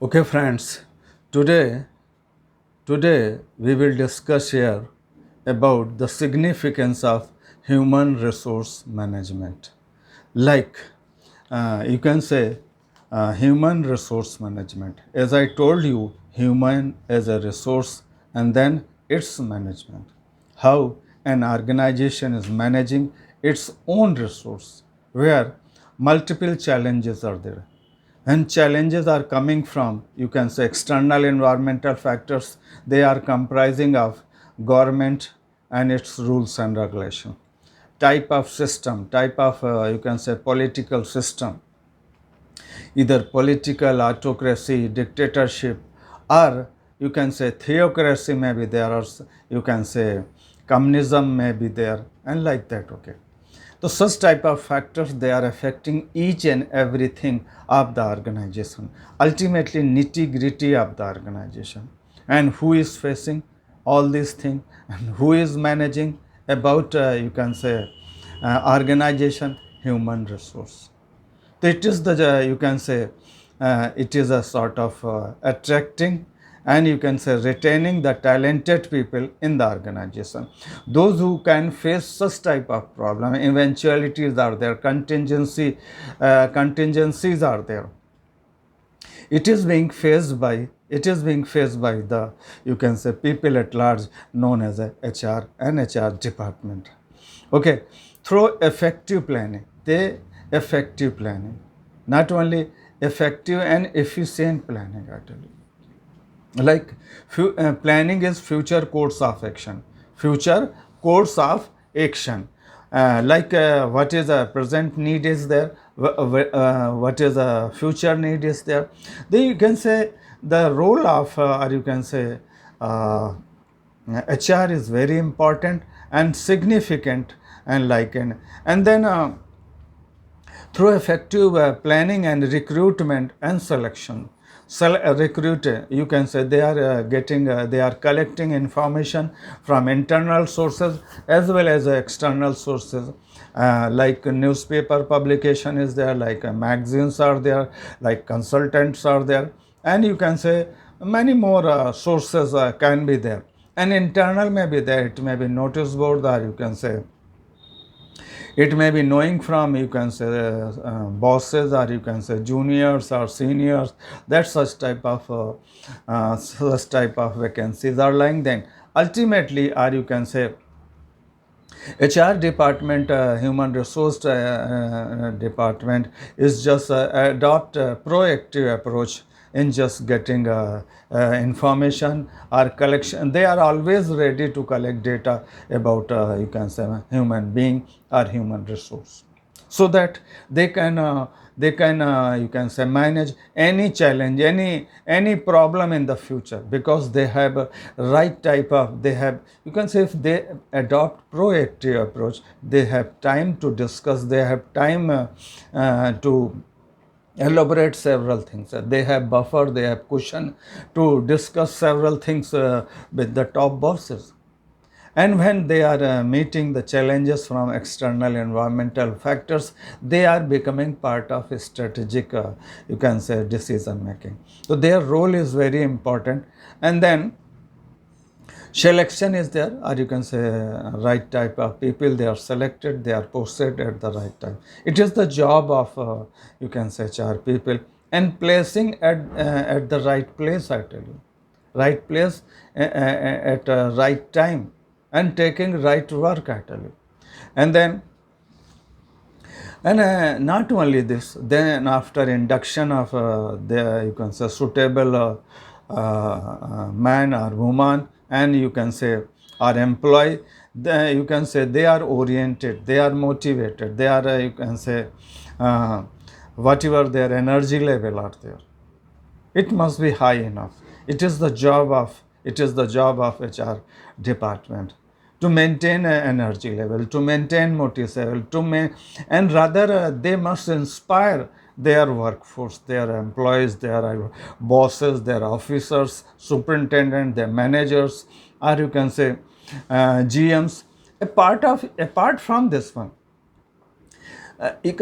Okay, friends, today, today we will discuss here about the significance of human resource management. Like you can say, human resource management. As I told you, human as a resource and then its management. How an organization is managing its own resource, where multiple challenges are there and challenges are coming from, you can say, external environmental factors. They are comprising of government and its rules and regulation, type of system, type of you can say political system, either political autocracy, dictatorship, or you can say theocracy may be there, or you can say communism may be there, and like that. Okay, so such type of factors, they are affecting each and everything of the organization, ultimately nitty gritty of the organization. And who is facing all these things and who is managing about you can say organization? Human resource. So it is the you can say it is a sort of attracting and you can say retaining the talented people in the organization, those who can face such type of problem. Eventualities are there, contingencies are there. It is being faced by the, you can say, people at large, known as a HR and HR department. Okay, through effective planning, not only effective and efficient planning, actually. Like planning is future course of action, future course of action. Like what is a present need is there, what is a future need is there. Then you can say the role of or you can say HR is very important and significant, and and then through effective planning and recruitment and selection. Recruit, you can say they are they are collecting information from internal sources as well as external sources. Like newspaper publication is there, like magazines are there, like consultants are there, and you can say many more sources can be there. And internal may be there, it may be notice board, or you can say it may be knowing from, you can say, bosses, or you can say juniors or seniors, that such type of vacancies are lying. Then ultimately, or you can say HR department, human resource department is just adopt a proactive approach in just getting information or collection. They are always ready to collect data about you can say human being or human resource, so that they can you can say manage any challenge, any problem in the future, because they have a right type of, they have, you can say, if they adopt proactive approach, they have time to discuss, they have time to elaborate several things. They have buffer, they have cushion to discuss several things with the top bosses. And when they are meeting the challenges from external environmental factors, they are becoming part of a strategic, you can say, decision making. So their role is very important. And then selection is there, or you can say right type of people, they are selected, they are posted at the right time. It is the job of you can say HR people, and placing at the right place, I tell you, right place at right time, and taking right work, I tell you. And then not only this, then after induction of the, you can say, suitable man or woman, and you can say or employee, you can say they are oriented, they are motivated, they are you can say uh, whatever their energy level are there, it must be high enough. It is the job of HR department to maintain an energy level, to maintain motive level, and rather they must inspire their workforce, their employees, their bosses, their officers, superintendent, their managers, or you can say GMs. Apart from this one,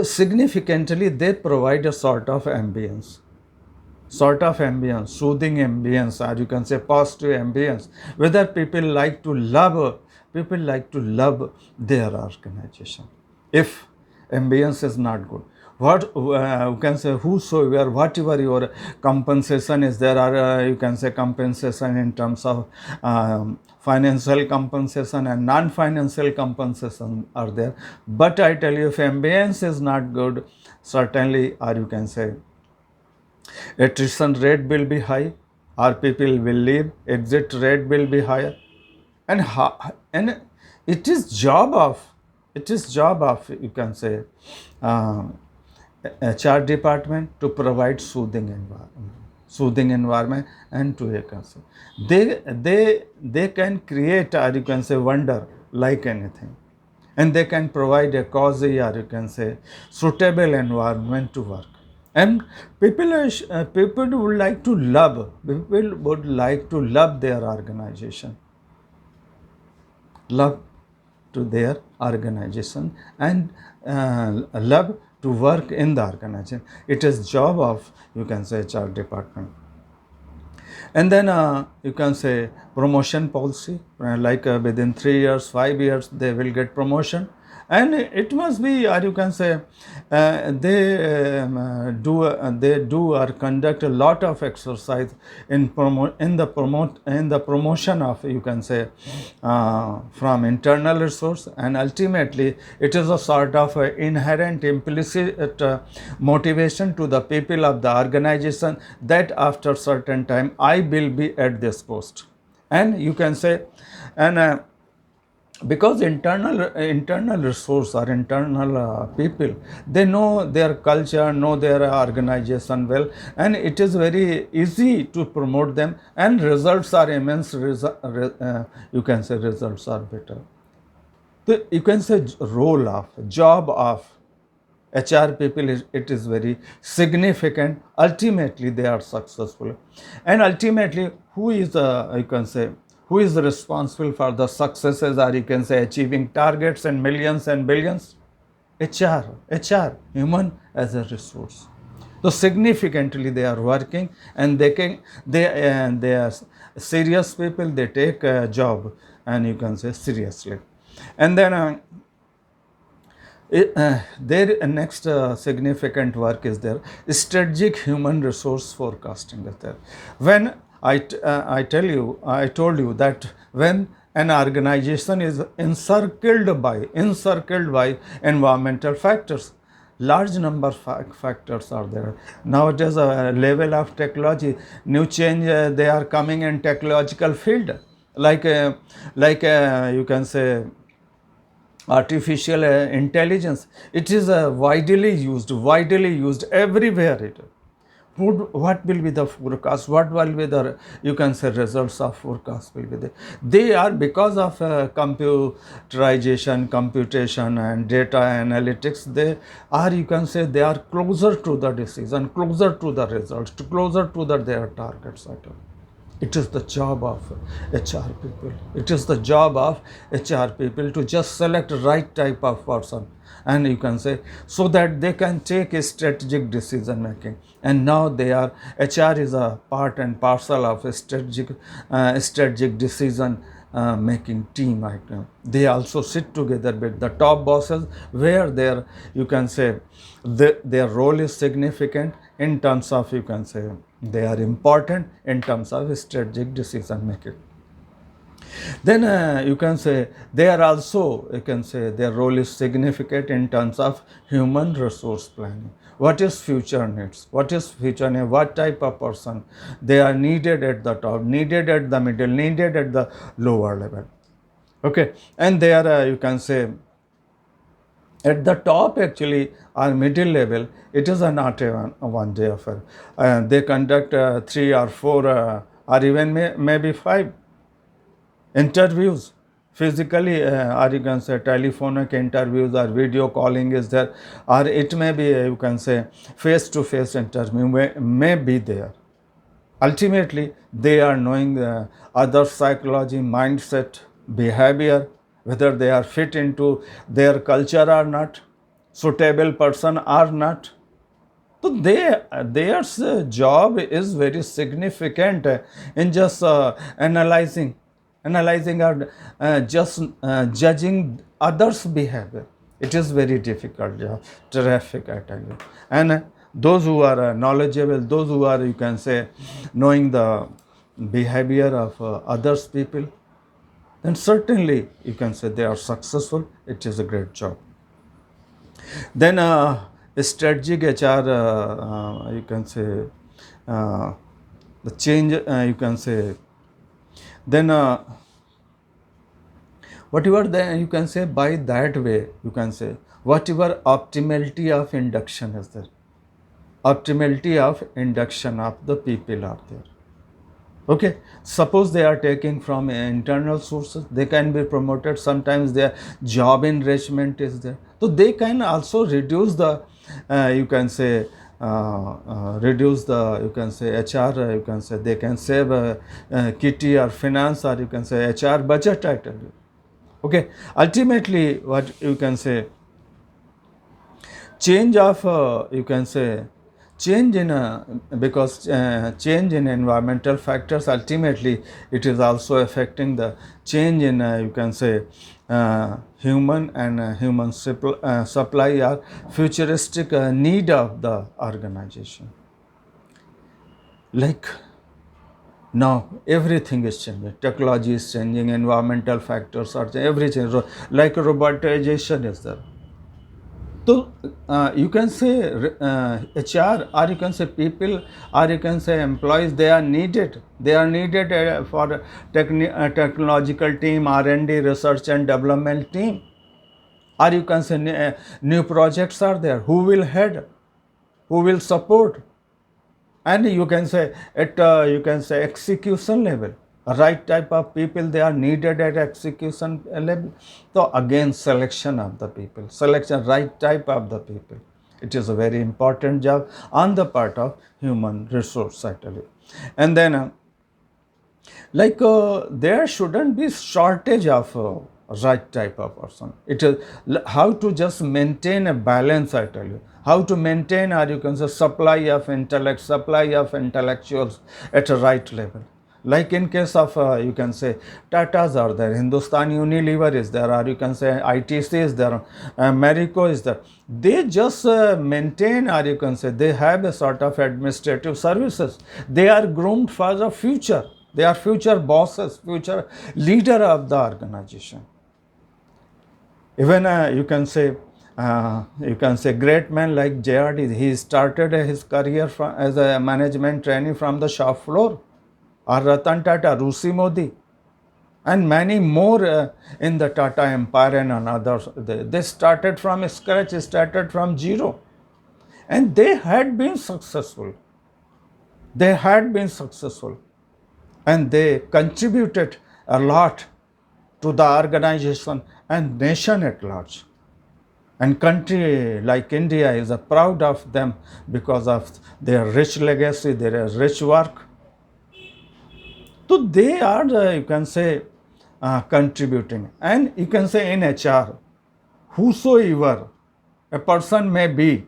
significantly they provide a sort of ambience. sort of ambience, soothing ambience, or you can say positive ambience, whether people like to love their organization. If ambience is not good, what you can say, whosoever, whatever your compensation is there, or you can say compensation in terms of financial compensation and non-financial compensation are there, but I tell you, if ambience is not good, certainly, or you can say attrition rate will be high, or people will leave, exit rate will be higher, and and it is job of you can say um, HR department to provide soothing environment, and to you can say they can create, or you can say wonder like anything, and they can provide a cozy, or you can say suitable environment to work. And people would like to love, people would like to love their organization, love to their organization, and love to work in the organization. It is job of you can say HR department. And then you can say promotion policy, like within 3 years, 5 years, they will get promotion. And it must be, or you can say, they do or conduct a lot of exercise in the promotion of you can say from internal resource, and ultimately it is a sort of inherent implicit motivation to the people of the organization that after certain time I will be at this post, and you can say, and because internal resource or internal people, they know their culture, know their organization well, and it is very easy to promote them, and results are immense. You can say results are better. So you can say role of job of HR people it is very significant. Ultimately, they are successful, and ultimately, who is you can say who is responsible for the successes, or you can say achieving targets and millions and billions? HR, human as a resource. So significantly they are working, and they are serious people. They take a job, and you can say seriously, and then. Their next significant work is there. Strategic human resource forecasting is there. When I told you that when an organization is encircled by environmental factors, large number of factors are there. Nowadays, level of technology, new change they are coming in technological field, like you can say artificial intelligence. It is widely used everywhere. What will be the forecast, what will be the you can say results of forecast will be there. They are because of computation and data analytics. They are you can say they are closer to the decision, closer to the results, closer to their targets. It is the job of HR people. It is the job of HR people to just select right type of person, and you can say so that they can take a strategic decision making. And now they are HR is a part and parcel of a strategic decision making team. They also sit together with the top bosses, where their you can say their role is significant in terms of you can say they are important in terms of strategic decision making. Then you can say they are also you can say their role is significant in terms of human resource planning. What is future needs? What is future need? What type of person they are needed at the top, needed at the middle, needed at the lower level. Okay, and they are you can say at the top actually or middle level, it is not a one day affair. They conduct 3 or 4 or even maybe 5 interviews physically, or you can say telephonic interviews, or video calling is there, or it may be you can say face to face interview may be there. Ultimately, they are knowing other psychology, mindset, behavior, whether they are fit into their culture or not, suitable person or not. So their job is very significant in just analyzing or just judging others' behavior. It is very difficult job, terrific, I tell you. And those who are knowledgeable, those who are, you can say, knowing the behavior of others people, then certainly you can say they are successful. It is a great job. Then strategic HR, you can say, uh, the change, you can say, then whatever then you can say by that way, you can say, whatever optimality of induction is there, optimality of induction of the people are there. Okay, suppose they are taking from internal sources, they can be promoted. Sometimes their job enrichment is there, so they can also reduce the you can say reduce the, you can say, HR, you can say they can save kitty or finance, or you can say HR budget, I tell you. Okay, ultimately what you can say, change of you can say change in because change in environmental factors, ultimately it is also affecting the change in you can say human and human supply or futuristic need of the organization. Like now everything is changing, technology is changing, environmental factors are changing, everything, like robotization is there. So you can say HR, or you can say people, or you can say employees, they are needed. They are needed for technological team, R&D, research and development team. Or you can say new projects are there. Who will head? Who will support? And you can say at you can say execution level, right type of people, they are needed at execution level. So again, selection of the people, selection right type of the people, it is a very important job on the part of human resource, actually. And then like there shouldn't be shortage of right type of person. It is how to just maintain a balance, I tell you, how to maintain, or you can say, supply of intellect, supply of intellectuals at a right level. Like in case of you can say Tatas are there, Hindustan Unilever is there, or you can say ITC is there, Marico is there. They just maintain, or you can say they have a sort of administrative services. They are groomed for the future. They are future bosses, future leader of the organization. Even you can say great man like JRD, he started his career as a management trainee from the shop floor. Or Ratan Tata, Rusi Modi, and many more in the Tata Empire and others. They started from scratch, started from zero, and they had been successful. They had been successful, and they contributed a lot to the organization and nation at large. And country like India is proud of them because of their rich legacy, their rich work. So they are, you can say, contributing. And you can say in HR, whosoever a person may be,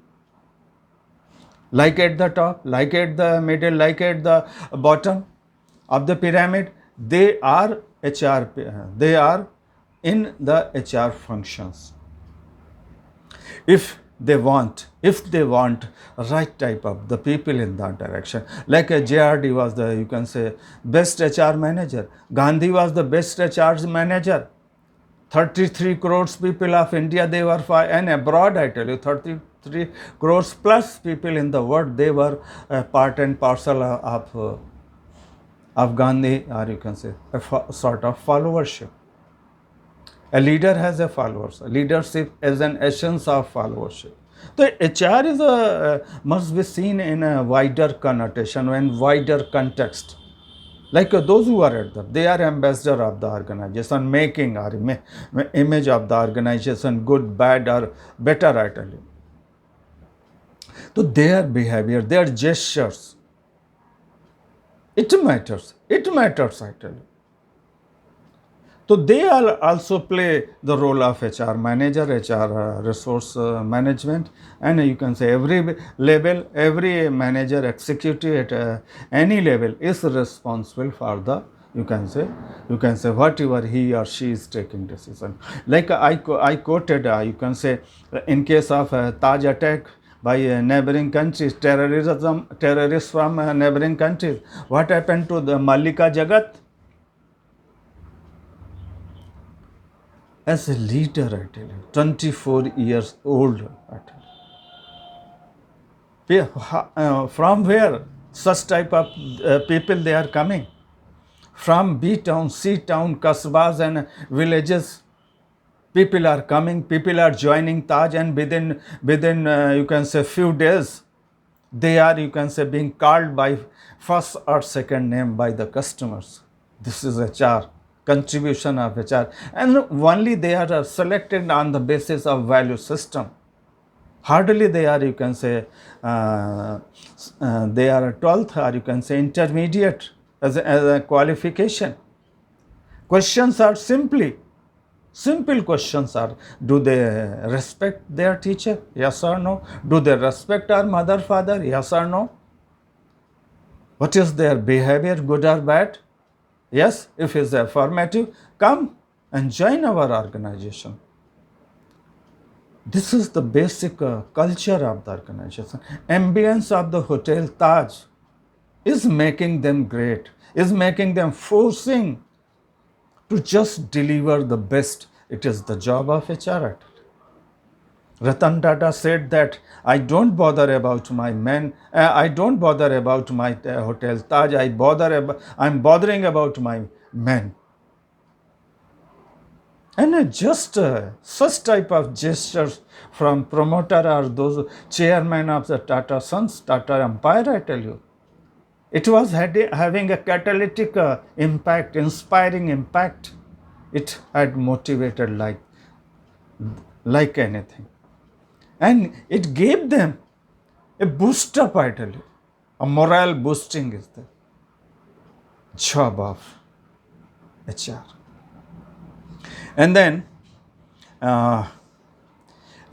like at the top, like at the middle, like at the bottom of the pyramid, they are HR, they are in the HR functions. If they want right type of the people in that direction, like a JRD was the, you can say, best HR manager, Gandhi was the best HR manager, 33 crores people of India, they were and abroad, I tell you, 33 crores plus people in the world, they were part and parcel of Gandhi, or you can say a sort of followership. A leader has a followers. Leadership is an essence of followership. So HR is must be seen in a wider connotation and wider context. Like those who are at they are ambassador of the organization, making our image of the organization good, bad, or better, I tell you. So their behavior, their gestures, it matters. It matters, I tell you. So they also play the role of HR manager, HR resource management, and you can say every level, every manager, executive at any level is responsible for the, you can say whatever he or she is taking decision. Like I quoted, you can say in case of Taj attack by neighboring countries, terrorists from neighboring countries, what happened to the Malika Jagat? As a leader, I tell you, 24 years old, I tell you. From where such type of people they are coming? From B town, C town, Kasbas and villages. People are coming, people are joining Taj, and within you can say few days, they are, you can say, being called by first or second name by the customers. This is HR, contribution of HR, and only they are selected on the basis of value system. Hardly they are, you can say, they are a 12th or you can say intermediate as a qualification. Questions are simple questions are: do they respect their teacher? Yes or no? Do they respect our mother, father? Yes or no? What is their behavior, good or bad? Yes, if it's affirmative, come and join our organization. This is the basic culture of the organization. Ambience of the Hotel Taj is making them great, is making them forcing to just deliver the best. It is the job of HR. Ratan Tata said that I don't bother about my men, I don't bother about my Hotel Taj, I'm bothering about my men. And just such type of gestures from promoter or those chairman of the Tata Sons, Tata Empire, I tell you, it was having a catalytic impact, inspiring impact. It had motivated like anything. And it gave them a boost up, I tell you. A morale boosting is the job of HR. And then a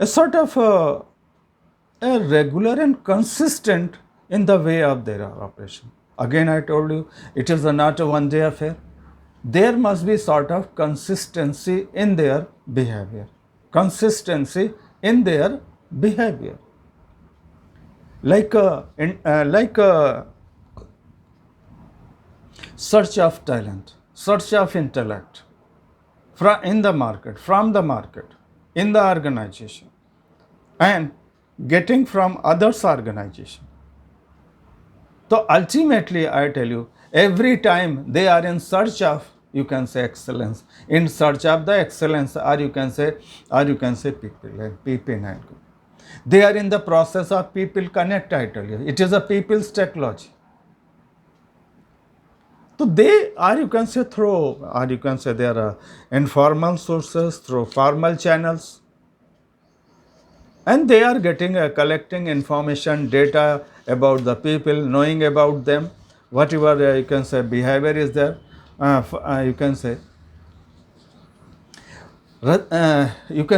sort of a regular and consistent in the way of their operation. Again, I told you, it is not a one-day affair. There must be sort of consistency in their behavior. Consistency in their behavior. Like search of talent, search of intellect from the market, in the organization, and getting from others' organization. So ultimately, I tell you, every time they are in search of, you can say, excellence, in search of the excellence, or you can say people, like PP9. They are in the process of people connect, I tell you. It is a people's technology. So they are, you can say, through, or you can say there are informal sources, through formal channels, and they are getting collecting information, data about the people, knowing about them, whatever you can say behavior is there. You can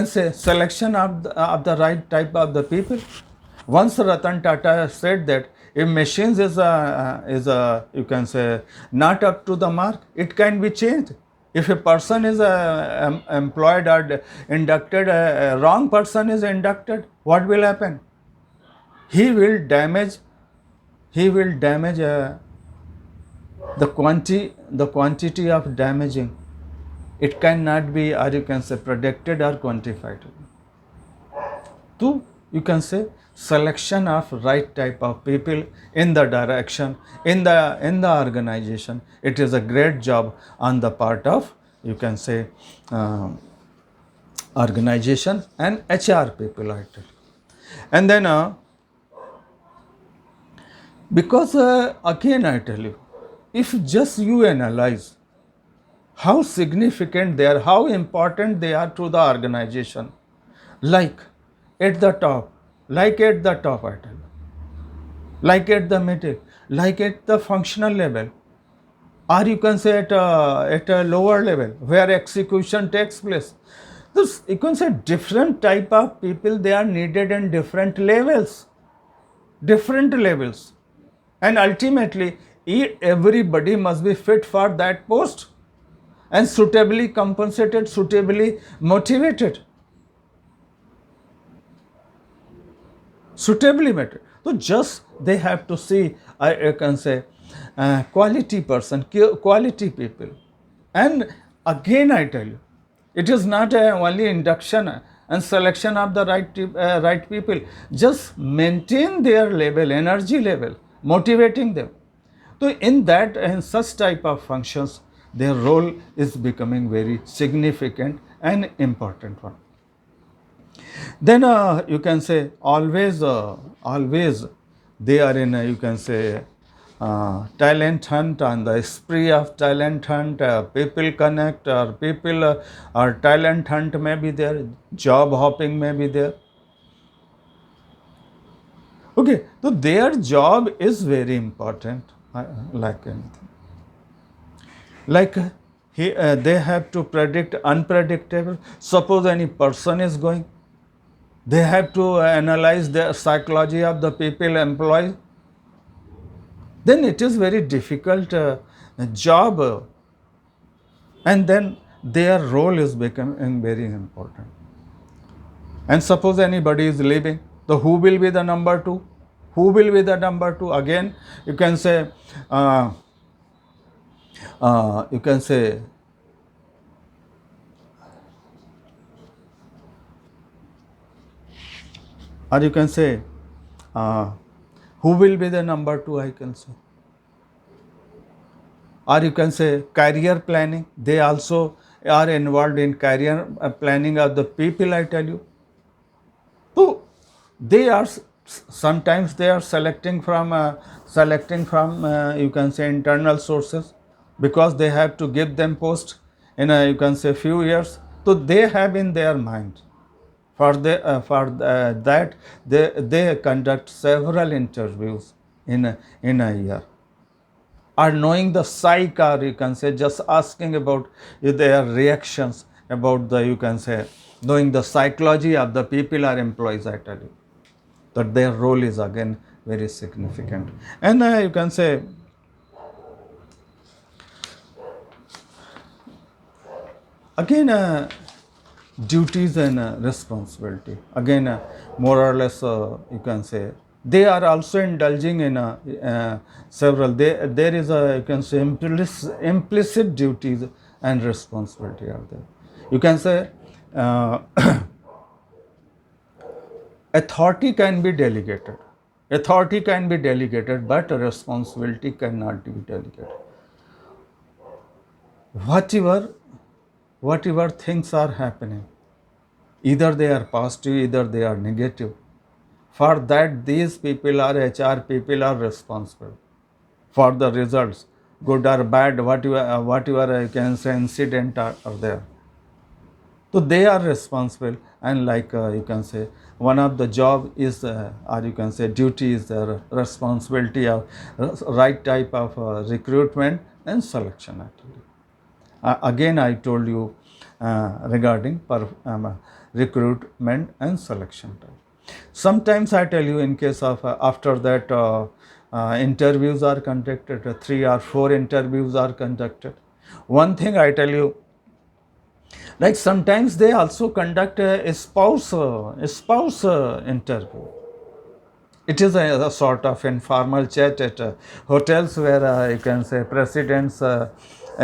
say selection of the right type of the people. Once Ratan Tata said that if machines is you can say not up to the mark, it can be changed. If a person is employed or inducted, a wrong person is inducted, what will happen? He will damage the quantity of damaging. It cannot be, or you can say, predicted or quantified. So you can say selection of right type of people in the direction, in the organization. It is a great job on the part of, you can say, organization and HR people, I tell you. And then because again I tell you, if just you analyze how significant they are, how important they are to the organization, like at the top, I tell you, like at the middle, like at the functional level, or you can say at a lower level where execution takes place. This, you can say, different type of people, they are needed in different levels, and ultimately everybody must be fit for that post and suitably compensated, suitably motivated, suitably motivated. So just they have to see, I can say, quality person, quality people. And again I tell you, it is not only induction and selection of the right people. Just maintain their level, energy level, motivating them. So in such type of functions, their role is becoming very significant and important one. Then you can say always they are in you can say talent hunt, on the spree of talent hunt. People connect, or people or talent hunt may be there, job hopping may be there. Okay, so their job is very important, like anything. Like they have to predict unpredictable. Suppose any person is going, they have to analyze the psychology of the people employed. Then it is very difficult job, and then their role is becoming very important. And suppose anybody is leaving, so who will be the number two? Who will be the number two? Again, you can say, uh, you can say, or you can say, uh, who will be the number two? I can say, or you can say career planning. They also are involved in career planning of the people, I tell you. So they are sometimes they are selecting from you can say internal sources, because they have to give them post in a, you can say, few years. So they have in their mind, that they conduct several interviews in a year, or knowing the psyche, or you can say just asking about their reactions about the, you can say, knowing the psychology of the people or employees, I tell you, that their role is again very significant. And you can say, again, duties and responsibility, again, more or less, you can say, they are also indulging in several, there is a, you can say, implicit duties and responsibility are there. You can say, uh, authority can be delegated, but responsibility cannot be delegated. Whatever things are happening, either they are positive, either they are negative, for that these people, are HR people, are responsible for the results, good or bad, whatever you can say incident are there. So they are responsible, and like you can say, one of the job is or you can say duty is the responsibility of right type of recruitment and selection, actually. Again, I told you regarding recruitment and selection type. Sometimes I tell you, in case of after that interviews are conducted, 3 or 4 interviews are conducted. One thing I tell you, like sometimes they also conduct a spouse interview. It is a sort of informal chat at hotels, where you can say presidents a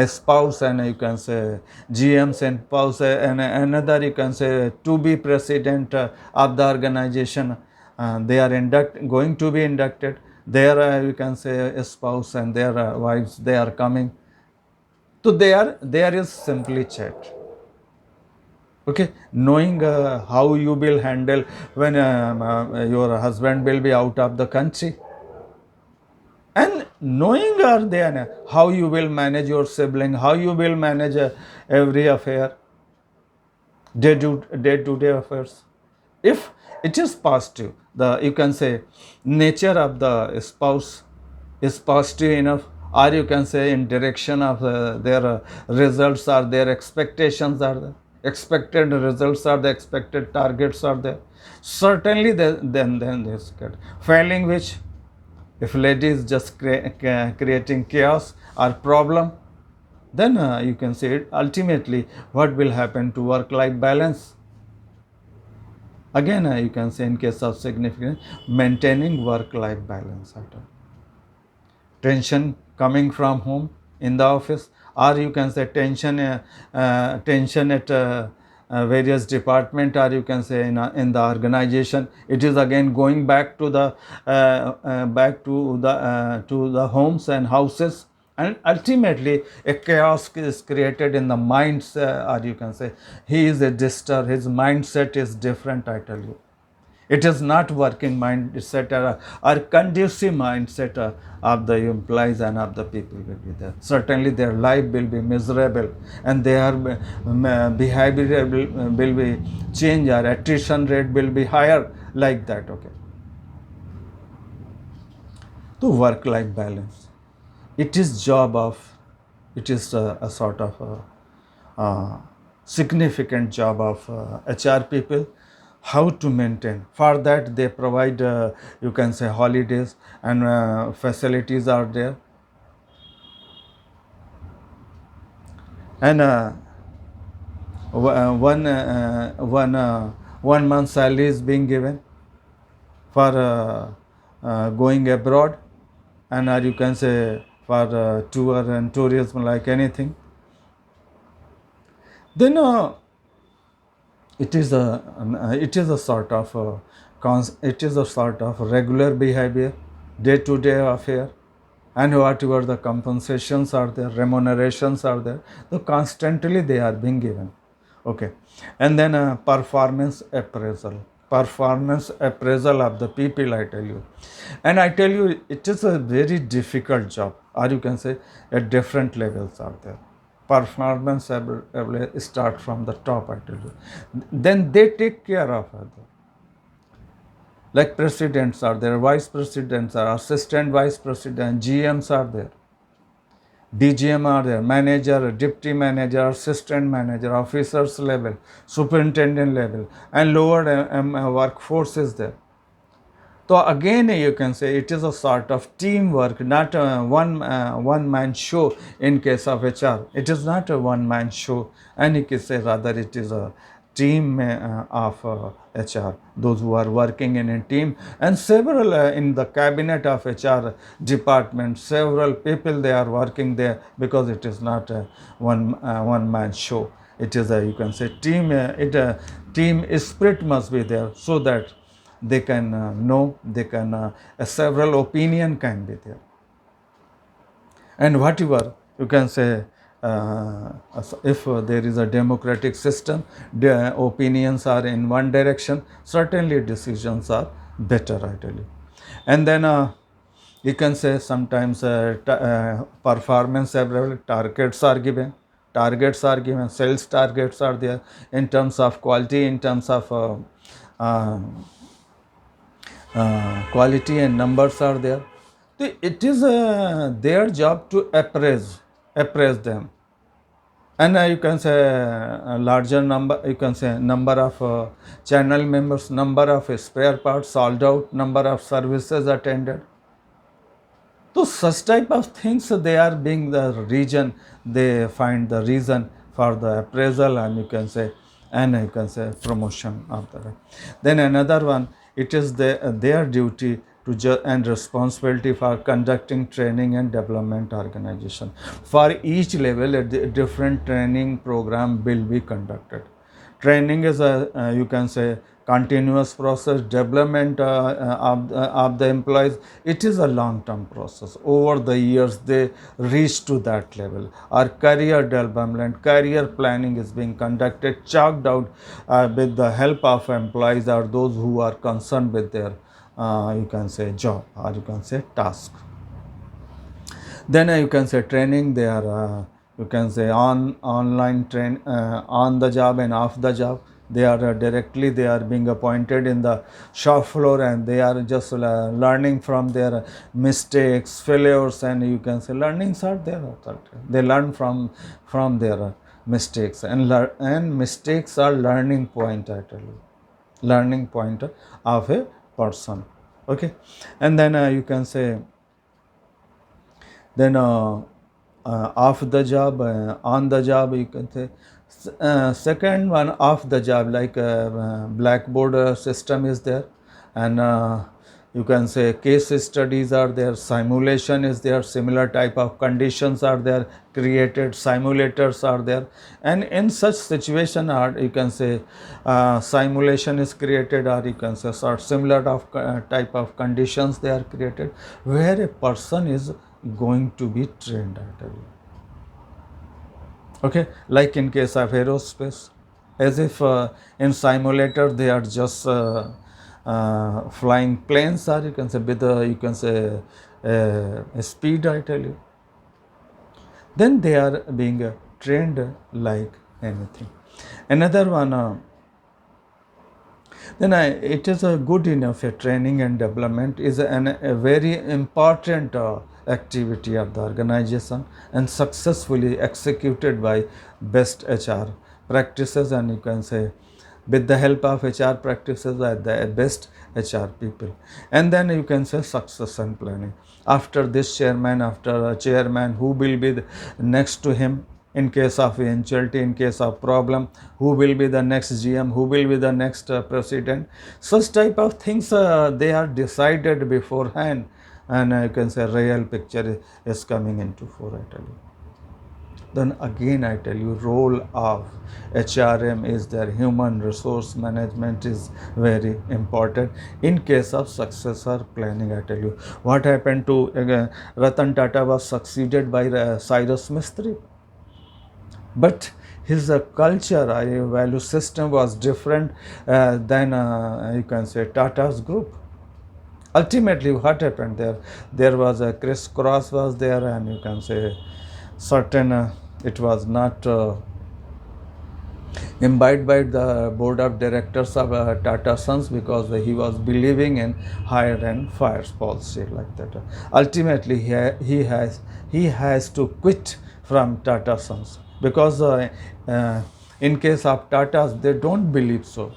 spouse, and you can say GMs and spouse, and another, you can say, to be president of the organization, they are going to be inducted. There you can say a spouse and their wives, they are coming. So there is simply chat. Okay, knowing how you will handle when your husband will be out of the country, and knowing then how you will manage your sibling, how you will manage every affair, day-to-day affairs. If it is positive, the, you can say, nature of the spouse is positive enough, or you can say in direction of their results are there, expectations are there, expected results are there, expected targets are there, certainly then this get failing, which if lady is just creating chaos or problem, then you can say it, ultimately what will happen to work life balance. Again, you can say in case of significant, maintaining work life balance at all. Tension coming from home in the office, or you can say tension at various department, or you can say in the organization, it is again going back to the to the homes and houses, and ultimately a chaos is created in the minds, or you can say he is a disturbed, his mindset is different, I tell you. It is not working mindset or conducive mindset of the employees and of the people will be there. Certainly their life will be miserable, and their behavior will be change, or attrition rate will be higher, like that. Okay. To work life balance, it is job of, it is a sort of significant job of HR people, how to maintain. For that they provide, you can say, holidays and facilities are there, and one month salary is being given for going abroad, and you can say for tour and tourism, like anything. Then it is a sort of it is a sort of regular behavior, day to day affair, and whatever the compensations are there, remunerations are there, so constantly they are being given. Okay. And then performance appraisal of the people, I tell you. And I tell you, it is a very difficult job, or you can say at different levels are there. Performance start from the top, I tell you. Then they take care of other. Like presidents are there, vice presidents are, assistant vice president, GMs are there, DGM are there, manager, deputy manager, assistant manager, officers level, superintendent level, and lower workforce is there. So again, you can say it is a sort of teamwork, not a one man show. In case of HR, it is not a one man show, and you can say rather it is a team of HR. Those who are working in a team, and several in the cabinet of HR department, several people they are working there, because it is not a one man show. It is a, you can say, team. Team spirit must be there, so that they can know, they can several opinion can be there, and whatever you can say, if there is a democratic system, the opinions are in one direction, certainly decisions are better, I tell you. And then you can say sometimes performance targets are given, sales targets are there, in terms of quality, in terms of quality and numbers are there. It is their job to appraise them, and you can say a larger number, you can say number of channel members, number of spare parts sold out, number of services attended. So such type of things, they are being the reason, they find the reason for the appraisal, and you can say, and you can say promotion of the. Then another one, it is their duty to and responsibility for conducting training and development organization. For each level, a different training program will be conducted. Training is a, you can say, continuous process. Development of the employees, it is a long term process. Over the years they reach to that level. Our career development, career planning is being conducted, chalked out with the help of employees or those who are concerned with their you can say job, or you can say task. Then you can say training, they are you can say online train, on the job and off the job. They are directly they are being appointed in the shop floor, and they are just learning from their mistakes, failures, and you can say learnings are there. They learn from their mistakes, and mistakes are learning point, I tell you, learning point of a person. Okay, and then you can say then off the job, on the job, you can say. Second one, off the job, like blackboard system is there, and you can say case studies are there, simulation is there, similar type of conditions are there, created simulators are there, and in such situation are, you can say, simulation is created, or you can say similar type of conditions they are created, where a person is going to be trained, I tell you. Okay, like in case of aerospace, as if in simulator they are just flying planes, or you can say with you can say speed, I tell you. Then they are being trained like anything. Another one, then it is a good enough training and development is a very important activity of the organization, and successfully executed by best HR practices, and you can say with the help of HR practices at the best HR people. And then you can say succession planning. After this chairman, after a chairman, who will be next to him in case of eventuality, in case of problem, who will be the next GM, who will be the next president. Such type of things they are decided beforehand, and you can say real picture is coming into fore, I tell you. Then again I tell you, role of HRM is their human resource management is very important in case of successor planning, I tell you. What happened to Ratan Tata was succeeded by Cyrus Mistry, but his culture, value system was different than you can say Tata's group. Ultimately, what happened there? There was a crisscross was there, and you can say certain it was not imbibed by the board of directors of Tata Sons, because he was believing in hire and fire policy like that. Ultimately, he has to quit from Tata Sons, because in case of Tatas, they don't believe so.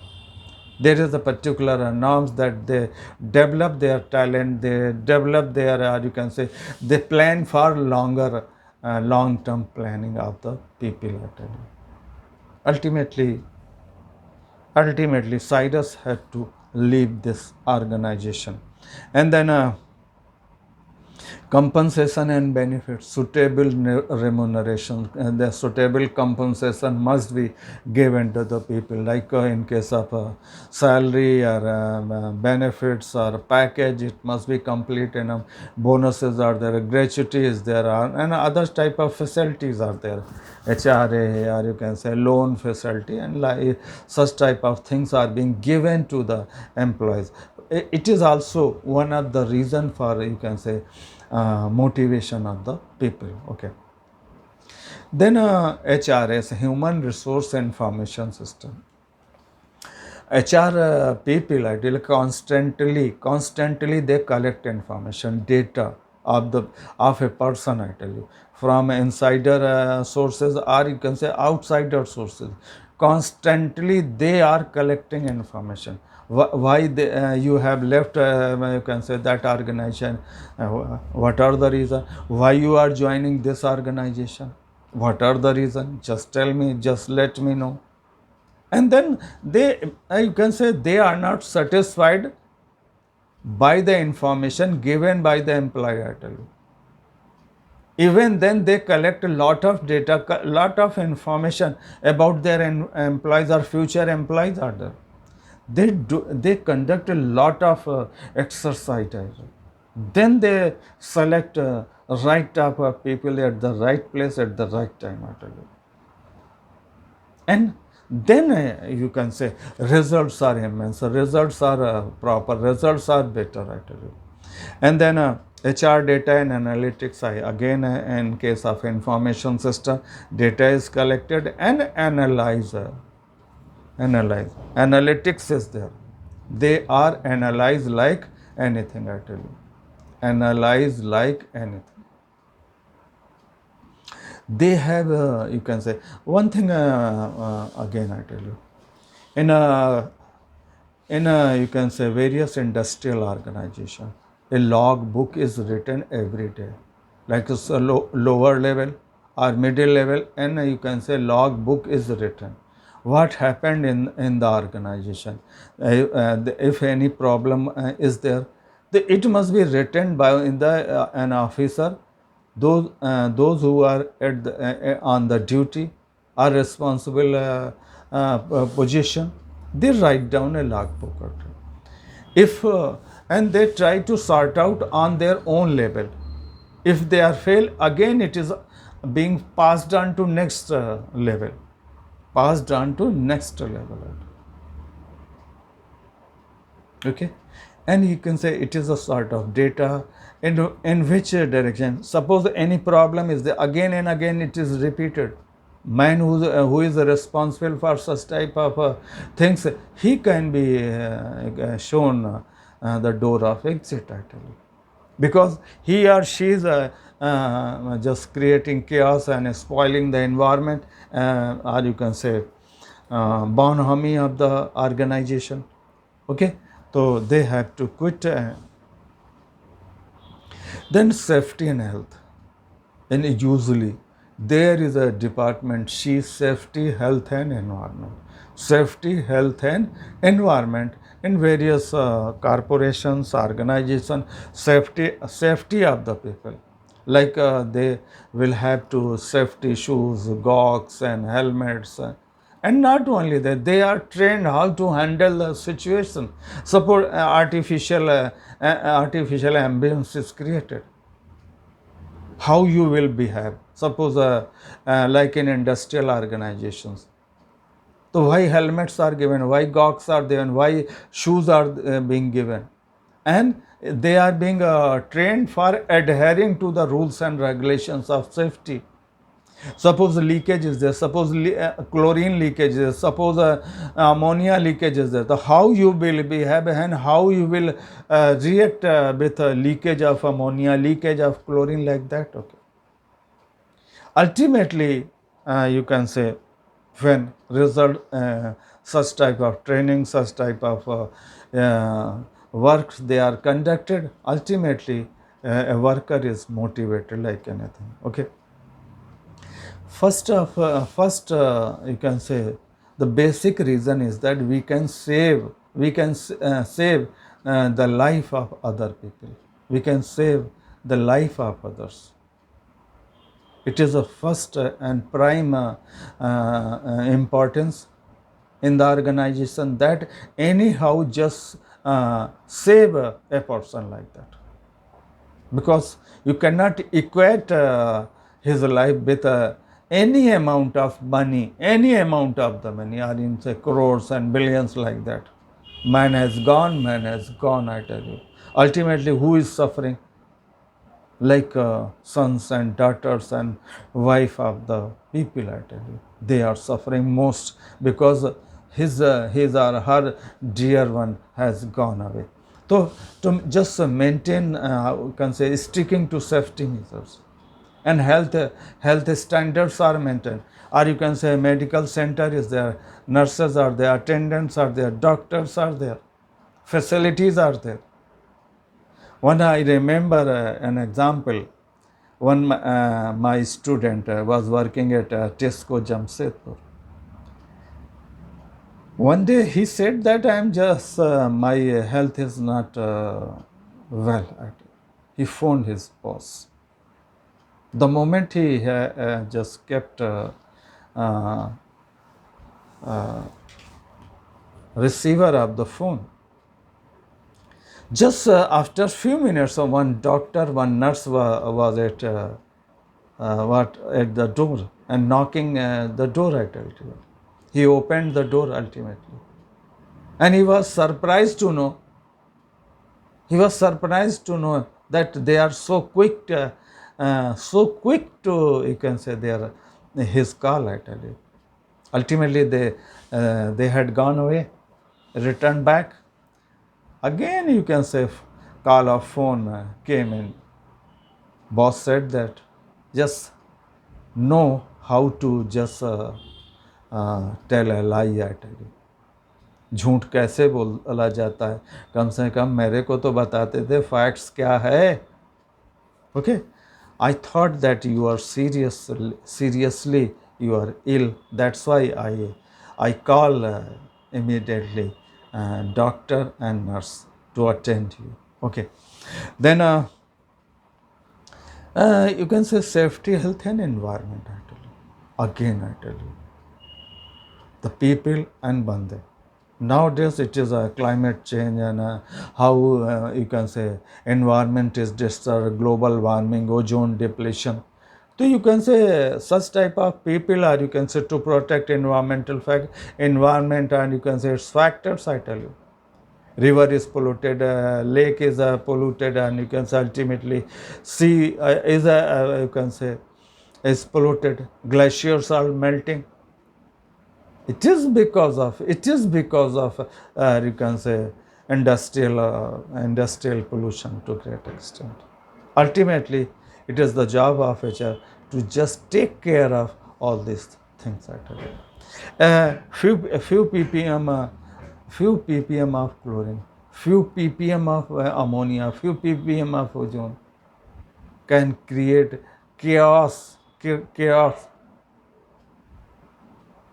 There is a particular norms that they develop their talent, they develop their you can say they plan for longer long term planning of the people, I tell you. Ultimately Cyrus had to leave this organization. And then compensation and benefits, suitable remuneration, and the suitable compensation must be given to the people, like in case of salary or benefits or package, it must be complete, and bonuses are there, gratuity is there, and other type of facilities are there, HRA, or you can say loan facility, and like such type of things are being given to the employees. It is also one of the reason for, you can say, motivation of the people. Okay, then HRS, human resource information system. HR people ideally constantly they collect information, data of a person, I tell you, from insider sources, or you can say outsider sources. Constantly they are collecting information. Why you have left, you can say, that organization, what are the reason, why you are joining this organization, what are the reason, just tell me, just let me know. And then they, you can say, they are not satisfied by the information given by the employee, I tell you. Even then they collect a lot of data, lot of information about their employees or future employees are there. They conduct a lot of exercise. Then they select right type of people at the right place at the right time, I tell you. And then you can say results are immense, results are proper, results are better, I tell you. And then HR data and analytics, again in case of information system, data is collected and analyzed. Analyze. Analytics is there. They are analyzed like anything, I tell you. Analyze like anything. They have, you can say, one thing again, I tell you. In a, you can say, various industrial organization, a log book is written every day, like a lower level or middle level, and you can say log book is written. What happened in the organization? If any problem is there, it must be written by in the an officer. Those who are on the duty are responsible position, they write down a logbook or two. If and they try to sort out on their own level. If they are fail, again it is being passed on to next level, passed on to next level. Okay, and you can say it is a sort of data in which direction. Suppose any problem is there, again and again it is repeated. Man who is responsible for such type of things, he can be shown the door of exit, I tell you, because he or she is just creating chaos and spoiling the environment, or you can say bonhomie of the organization. Okay, so they have to quit. Then safety and health, and usually there is a department, she safety, health and environment. Safety, health and environment in various corporations, organization, safety of the people. Like they will have to safety shoes, gawks and helmets. And not only that, they are trained how to handle the situation. Suppose artificial ambience is created, how you will behave. Suppose like in industrial organizations, so why helmets are given, why gawks are given, why shoes are being given, and they are being trained for adhering to the rules and regulations of safety. Suppose leakage is there, suppose chlorine leakage is there, suppose ammonia leakage is there. So how you will behave and how you will react with leakage of ammonia, leakage of chlorine, like that. Okay. Ultimately, you can say, when result such type of training, such type of works they are conducted, ultimately a worker is motivated like anything. Okay. First, you can say the basic reason is that we can save the life of other people. We can save the life of others. It is a first and prime importance in the organization, that anyhow just save a person like that, because you cannot equate his life with any amount of money, any amount of the money, or in say crores and billions, like that. Man has gone, I tell you. Ultimately, who is suffering? Like sons and daughters and wife of the people, I tell you. They are suffering most because his or her dear one has gone away. So, to just maintain, you can say, sticking to safety measures, and health standards are maintained, or you can say medical center is there, nurses are there, attendants are there, doctors are there, facilities are there. One, I remember an example. One my student was working at Tesco Jamshedpur. One day he said that I am just my health is not well. He phoned his boss. The moment he just kept uh, receiver of the phone, just after few minutes, one doctor, one nurse was at at the door and knocking the door at ultimately. He opened the door ultimately, and he was surprised to know. He was surprised to know that they are so quick to, you can say, their his call, I tell you. Ultimately, they had gone away, returned back. Again, you can say call or phone came in. Boss said that just know how to just tell a lie, I tell you. झूठ कैसे बोला जाता है, कम से कम मेरे को तो बताते थे फैक्ट्स क्या है. Okay, I thought that you are seriously you are ill. That's why I call immediately doctor and nurse to attend you. Okay, then you can say safety, health, and environment. I tell you again. I tell you the people and Bande. Nowadays it is a climate change and how you can say environment is disturbed, global warming, ozone depletion. So you can say such type of people are, you can say, to protect environment, and you can say its factors, I tell you. River is polluted, lake is polluted, and you can say ultimately sea is you can say is polluted. Glaciers are melting. It is because of you can say industrial pollution to great extent. Ultimately, it is the job of HR to just take care of all these things. I tell you, few ppm of chlorine, few ppm of ammonia, few ppm of ozone can create chaos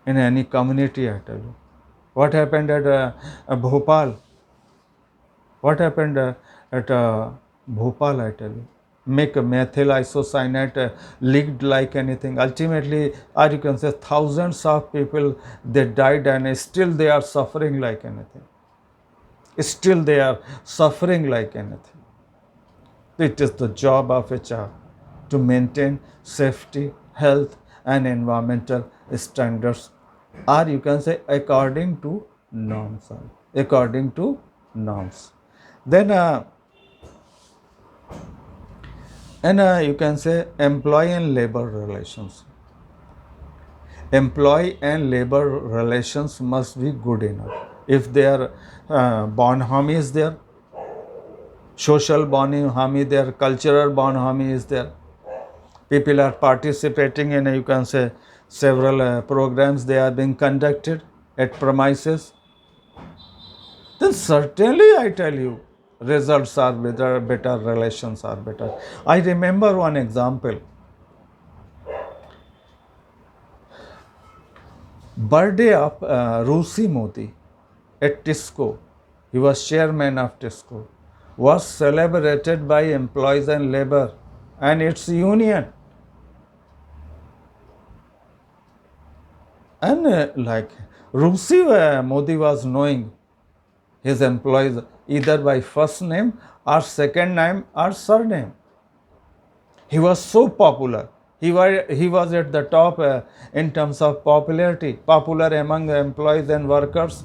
in any community, I tell you. What happened at Bhopal? What happened at Bhopal, I tell you. Make methyl isocyanate leaked like anything. Ultimately, or you can say thousands of people, they died and still they are suffering like anything. Still they are suffering like anything. It is the job of HR to maintain safety, health, and environmental standards, or you can say according to norms. According to norms. Then you can say employee and labor relations. Employee and labor relations must be good enough. If their bonhomie is there, social bonhomie there, cultural bonhomie is there, people are participating in, you can say, several programs they are being conducted at premises, then certainly I tell you, results are better, relations are better. I remember one example. Birthday of Rusi Modi at TISCO, he was chairman of TISCO, was celebrated by employees and labor and its union. And like Rusi Modi was knowing his employees either by first name or second name or surname. He was so popular. He was at the top in terms of popularity, popular among employees and workers.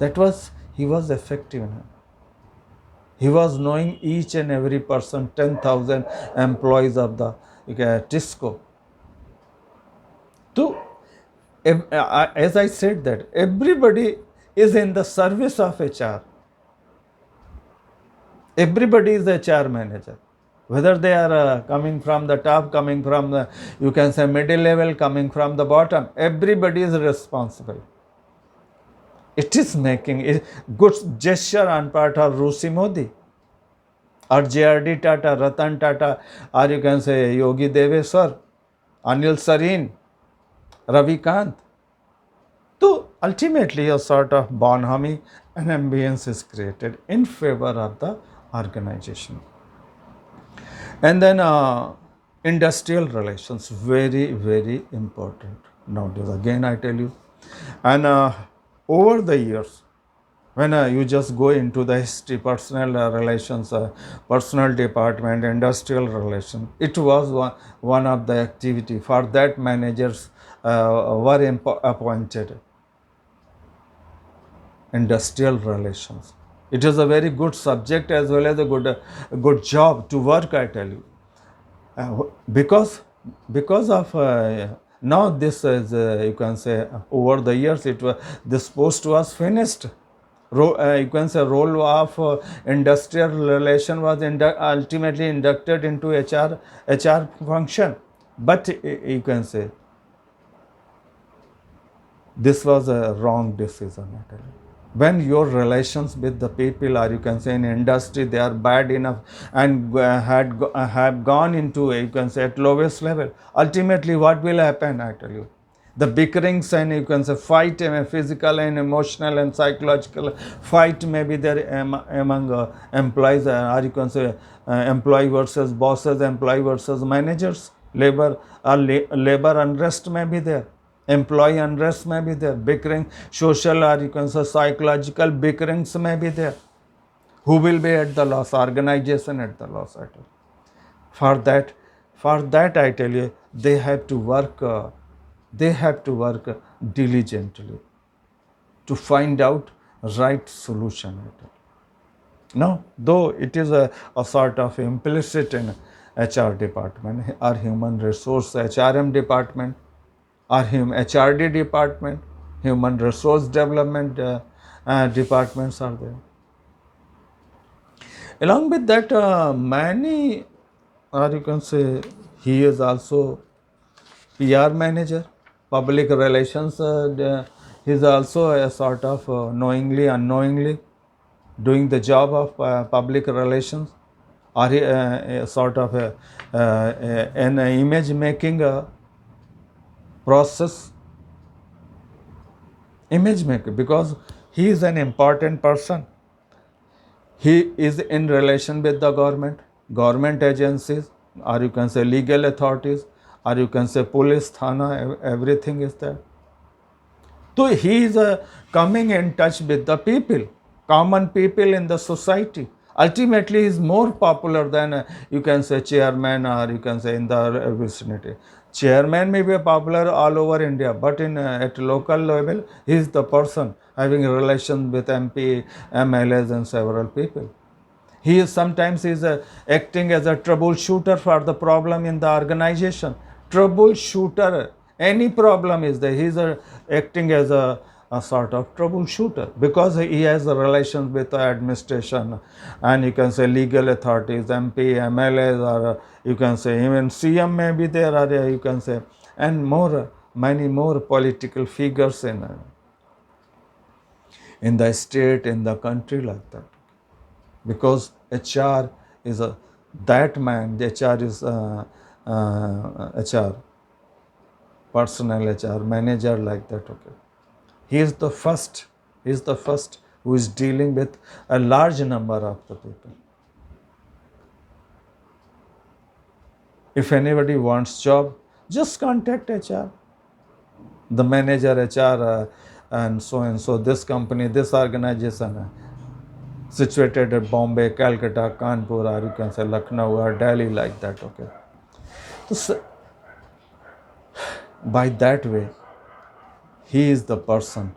He was effective. He was knowing each and every person, 10,000 employees of the TISCO. So, as I said that everybody is in the service of HR. Everybody is the HR manager. Whether they are coming from the top, coming from the, you can say, middle level, coming from the bottom, everybody is responsible. It is making a good gesture on part of Rusi Modi or JRD Tata, Ratan Tata, or you can say Yogi Deveswar, Anil Sarin, Ravi Kant. So ultimately a sort of bonhomie and ambience is created in favor of the organization. And then industrial relations, very, very important nowadays. Again, I tell you. And over the years, when you just go into the history, personal relations, personal department, industrial relations, it was one of the activity. For that, managers were appointed. Industrial relations. It is a very good subject as well as a good job to work, I tell you. Because of Now this is, you can say, over the years, this post was finished. You can say role of industrial relation was ultimately inducted into HR function. But you can say this was a wrong decision, I tell you. When your relations with the people, or you can say in industry, they are bad enough and have gone into, you can say, at lowest level, ultimately what will happen, I tell you, the bickerings and, you can say, fight, physical and emotional and psychological fight may be there among employees, or you can say employee versus bosses, employee versus managers, labor or labor unrest may be there, employee unrest may be there, bickering, social or you can say psychological bickerings may be there. Who will be at the loss? Organization at the loss, I tell you. For that, I tell you, they have to work. They have to work diligently to find out right solution. I tell you. No, though it is a sort of implicit in HR department or human resource HRM department or HRD department, human resource development departments are there. Along with that, many, or you can say, he is also PR manager, public relations. He is also a sort of knowingly, unknowingly doing the job of public relations, or a sort of an image making process, image maker, because he is an important person. He is in relation with the government agencies, or you can say legal authorities, or you can say police, thana, everything is there. So he is coming in touch with the people, common people in the society. Ultimately, he is more popular than, you can say, chairman, or you can say in the vicinity. Chairman may be popular all over India, but in at local level, he is the person having relations with MP, MLAs, and several people. He is sometimes acting as a troubleshooter for the problem in the organization. Troubleshooter, any problem is there, he is acting as a sort of troubleshooter, because he has a relation with the administration, and you can say legal authorities, MP, MLAs, or you can say even CM may be there, or you can say, and more, many more political figures in the state, in the country, like that. Because HR is that man, the HR is HR, personnel HR, manager, like that. Okay. He is the first, who is dealing with a large number of the people. If anybody wants job, just contact HR, the manager HR, and so, this company, this organization, situated at Bombay, Calcutta, Kanpur, or you can say Lucknow or Delhi, like that. Okay. So by that way, he is the person,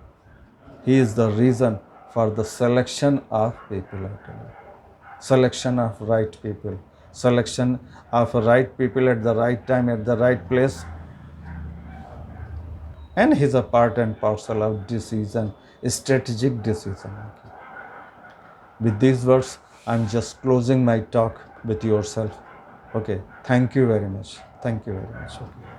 he is the reason for the selection of people, I tell you. Selection of right people, selection of right people at the right time, at the right place, and he's a part and parcel of decision, strategic decision. Okay. With these words, I'm just closing my talk with yourself. Okay. Thank you very much. Thank you very much. Okay.